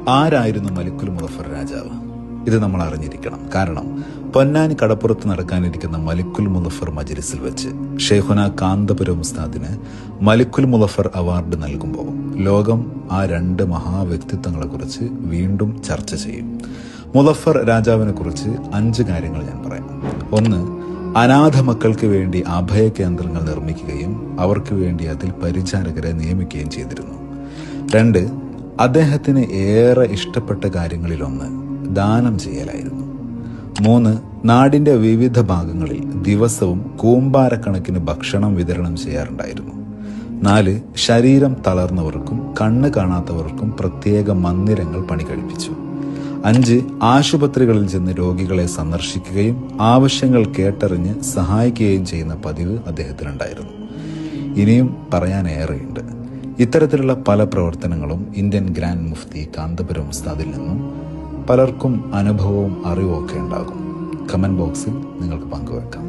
ആരായിരുന്നു മലിക്കുൽ മുളഫർ രാജാവ്? ഇത് നമ്മൾ അറിഞ്ഞിരിക്കണം. കാരണം പൊന്നാനി കടപ്പുറത്ത് നടക്കാനിരിക്കുന്ന മലിക്കുൽ മുളഫർ മജ്‌ലിസിൽ വെച്ച് ഷെയ്ഖുന കാന്തപുരം ഉസ്താദിന് മലിക്കുൽ മുളഫർ അവാർഡ് നൽകുമ്പോൾ ലോകം ആ രണ്ട് മഹാവ്യക്തിത്വങ്ങളെ കുറിച്ച് വീണ്ടും ചർച്ച ചെയ്യും. മുളഫർ രാജാവിനെ കുറിച്ച് 5 കാര്യങ്ങൾ ഞാൻ പറയാം. 1, അനാഥ മക്കൾക്ക് വേണ്ടി അഭയ കേന്ദ്രങ്ങൾ നിർമ്മിക്കുകയും അവർക്ക് വേണ്ടി അതിൽ പരിചാരകരെ നിയമിക്കുകയും ചെയ്തിരുന്നു. 2, അദ്ദേഹത്തിന് ഏറെ ഇഷ്ടപ്പെട്ട കാര്യങ്ങളിലൊന്ന് ദാനം ചെയ്യലായിരുന്നു. 3, നാടിന്റെ വിവിധ ഭാഗങ്ങളിൽ ദിവസവും കൂമ്പാരക്കണക്കിന് ഭക്ഷണം വിതരണം ചെയ്യാറുണ്ടായിരുന്നു. 4, ശരീരം തളർന്നവർക്കും കണ്ണ് കാണാത്തവർക്കും പ്രത്യേക മന്ദിരങ്ങൾ പണി കഴിപ്പിച്ചു. 5, ആശുപത്രികളിൽ ചെന്ന് രോഗികളെ സന്ദർശിക്കുകയും ആവശ്യങ്ങൾ കേട്ടറിഞ്ഞ് സഹായിക്കുകയും ചെയ്യുന്ന പതിവ് അദ്ദേഹത്തിനുണ്ടായിരുന്നു. ഇനിയും പറയാനേറെയുണ്ട്. ഇത്തരത്തിലുള്ള പല പ്രവർത്തനങ്ങളും ഇന്ത്യൻ ഗ്രാൻഡ് മുഫ്തി കാന്തപുരം ഉസ്താദിൽ നിന്നും പലർക്കും അനുഭവവും അറിവും ഒക്കെ ഉണ്ടാകും. കമന്റ് ബോക്സിൽ നിങ്ങൾക്ക് പങ്കുവെക്കാം.